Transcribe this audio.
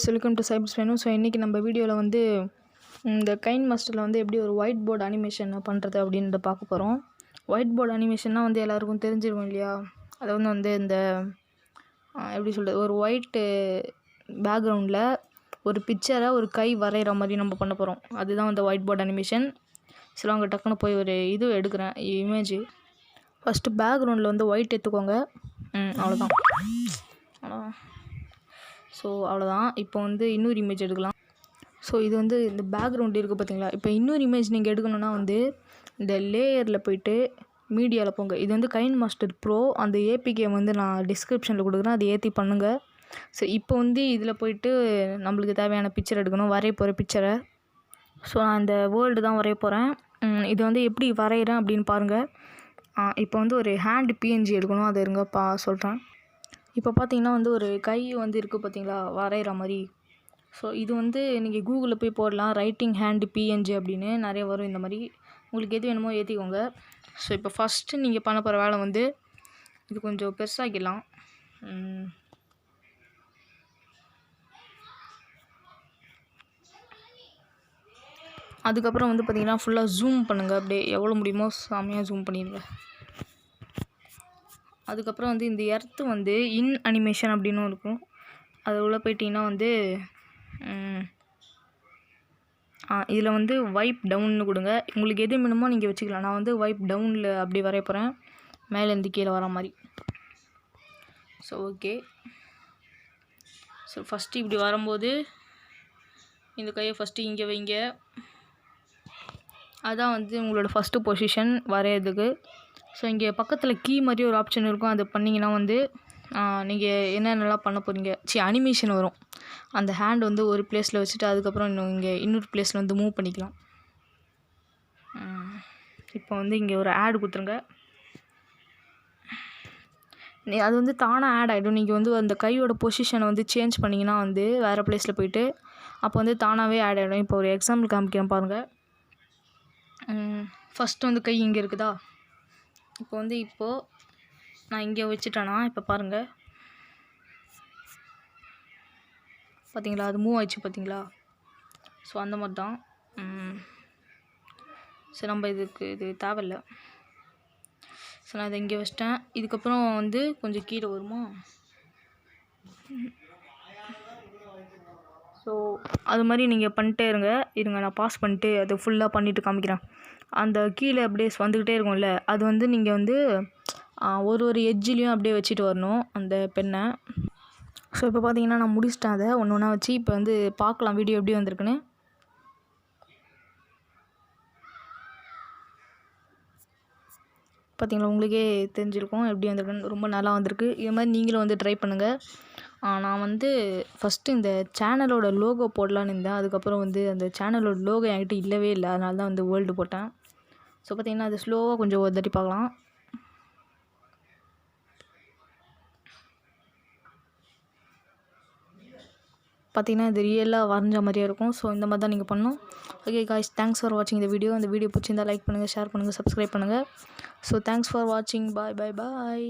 Guys, welcome to ciphers வேணும். So இன்றைக்கி நம்ம வீடியோவில் வந்து இந்த கைன்மாஸ்டரில் வந்து எப்படி ஒரு ஒயிட் போர்டு அனிமேஷன் பண்ணுறது அப்படின்றத பார்க்க போகிறோம். ஒயிட் போர்டு அனிமேஷன்னா வந்து எல்லாருக்கும் தெரிஞ்சிருக்கும் இல்லையா? அதை வந்து இந்த எப்படி சொல்கிறது, ஒரு ஒயிட்டு பேக்ரவுண்டில் ஒரு பிக்சரை ஒரு கை வரைகிற மாதிரி நம்ம பண்ண போகிறோம். அதுதான் வந்து ஒயிட் போர்டு அனிமேஷன். சில அவங்க டக்குன்னு போய் ஒரு இது எடுக்கிறேன் இமேஜ். ஃபஸ்ட்டு பேக்ரவுண்டில் வந்து ஒயிட் எடுத்துக்கோங்க. அவ்வளோதான். ஸோ அவ்வளோதான். இப்போ வந்து இன்னொரு இமேஜ் எடுக்கலாம். ஸோ இது வந்து இந்த பேக்ரவுண்ட் இருக்குது பார்த்தீங்களா? இப்போ இன்னொரு இமேஜ் நீங்கள் எடுக்கணுன்னா வந்து இந்த லேயரில் போய்ட்டு மீடியாவில் போங்க. இது வந்து கைன்மாஸ்டர் ப்ரோ. அந்த ஏபிகே வந்து நான் டிஸ்கிரிப்ஷனில் கொடுக்குறேன், அதை ஏற்றி பண்ணுங்கள். ஸோ இப்போ வந்து இதில் போய்ட்டு நம்மளுக்கு தேவையான பிக்சர் எடுக்கணும், வரைய போகிற பிக்சரை. ஸோ நான் இந்த வேர்ல்டு தான் வரைய போகிறேன். இது வந்து எப்படி வரைகிறேன் அப்படின்னு பாருங்கள். இப்போ வந்து ஒரு ஹேண்ட் பிஎன்ஜி எடுக்கணும், அதை இருங்கப்பா சொல்கிறேன். இப்போ பார்த்தீங்கன்னா வந்து ஒரு கை வந்து இருக்குது பார்த்தீங்களா, வரைகிற மாதிரி. ஸோ இது வந்து நீங்கள் கூகுளில் போய் போடலாம், ரைட்டிங் ஹேண்ட் பிஎன்ஜி அப்படின்னு நிறைய வரும். இந்த மாதிரி உங்களுக்கு எது வேணுமோ ஏற்றிக்கோங்க. ஸோ இப்போ ஃபஸ்ட்டு நீங்கள் பண்ண போகிற வேலை வந்து இது கொஞ்சம் பெருசாகிக்கலாம். அதுக்கப்புறம் வந்து பார்த்திங்கன்னா ஃபுல்லாக ஜூம் பண்ணுங்கள். அப்படியே எவ்வளோ முடியுமோ செம்மையாக ஜூம் பண்ணிடுங்க. அதுக்கப்புறம் வந்து இந்த எர்த்து வந்து இன் அனிமேஷன் அப்படின்னு இருக்கும். அது உள்ளே போயிட்டிங்கன்னா வந்து இதில் வந்து வைப் டவுன்னு கொடுங்க. உங்களுக்கு எது வேணுமோ நீங்கள் வச்சுக்கலாம். நான் வந்து வைப் டவுனில் அப்படி வரைய போகிறேன், மேலேருந்து கீழே வர மாதிரி. So okay. ஸோ ஃபஸ்ட்டு இப்படி வரும்போது இந்த கையை ஃபஸ்ட்டு இங்கே வைங்க. அதான் வந்து உங்களோட ஃபஸ்ட்டு பொசிஷன் வரையிறதுக்கு. ஸோ இங்கே பக்கத்தில் கீ மாதிரி ஒரு ஆப்ஷன் இருக்கும், அது பண்ணிங்கன்னா வந்து நீங்கள் என்னென்னலாம் பண்ண போகிறீங்க, அனிமேஷன் வரும். அந்த ஹேண்ட் வந்து ஒரு பிளேஸில் வச்சுட்டு அதுக்கப்புறம் இன்னொரு பிளேஸில் வந்து மூவ் பண்ணிக்கலாம். இப்போ வந்து இங்கே ஒரு ஆட் கொடுத்துருங்க. அது வந்து தானாக ஆட் ஆகிடும். நீங்கள் வந்து அந்த கையோட பொசிஷனை வந்து சேஞ்ச் பண்ணிங்கன்னா வந்து வேறு பிளேஸில் போய்ட்டு அப்போ வந்து தானாகவே ஆட் ஆகிடும். இப்போ ஒரு எக்ஸாம்பிள் காமிக்கிறேன் பாருங்கள். ஃபஸ்ட்டு வந்து கை இங்கே இருக்குதா? இப்போ வந்து நான் இங்கே வச்சுட்டேன்னா இப்போ பாருங்கள், பார்த்தீங்களா அது மூவ் ஆயிடுச்சு பார்த்தீங்களா? ஸோ அந்த மாதிரி தான். சரி, நம்ம இது தேவையில்லை. ஸோ நான் இதை இங்கே வச்சிட்டேன். இதுக்கப்புறம் வந்து கொஞ்சம் கீழே வருமா? ஸோ அது மாதிரி நீங்கள் பண்ணிட்டே இருங்க. நான் பாஸ் பண்ணிட்டு அதை ஃபுல்லாக பண்ணிவிட்டு காமிக்கிறேன். அந்த கீழே அப்படியே வந்துக்கிட்டே இருக்கும்ல, அது வந்து நீங்கள் வந்து ஒரு எட்ஜ்லேயும் அப்படியே வச்சுட்டு வரணும் அந்த பெண்ணை. ஸோ இப்போ பார்த்தீங்கன்னா நான் முடிச்சிட்டேன் அதை ஒன்று ஒன்றா வச்சு. இப்போ வந்து பார்க்கலாம் வீடியோ எப்படி வந்திருக்குன்னு. பார்த்தீங்களா, உங்களுக்கே தெரிஞ்சிருக்கும் எப்படி வந்திருக்குன்னு. ரொம்ப நல்லா வந்திருக்கு. இது மாதிரி நீங்களும் வந்து ட்ரை பண்ணுங்கள். நான் வந்து ஃபஸ்ட்டு இந்த சேனலோட லோகோ போடலான்னு இருந்தேன். அதுக்கப்புறம் வந்து அந்த சேனலோட லோகோ என்கிட்ட இல்லவே இல்லை, அதனால தான் வந்து வேர்ல்டு போட்டேன். ஸோ பார்த்திங்கன்னா அது ஸ்லோவாக கொஞ்சம் ஒரு தட்டி பார்க்கலாம். பார்த்திங்கன்னா இது ரியலாக வரைஞ்ச மாதிரியே இருக்கும். ஸோ இந்த மாதிரி தான் நீங்கள் பண்ணணும். ஓகே காய்ஸ், தேங்க்ஸ் ஃபார் வாட்சிங் இந்த வீடியோ. இந்த வீடியோ பிடிச்சிருந்தால் லைக் பண்ணுங்கள், ஷேர் பண்ணுங்கள், சப்ஸ்கிரைப் பண்ணுங்கள். ஸோ தேங்க்ஸ் ஃபார் வாட்சிங். பாய்.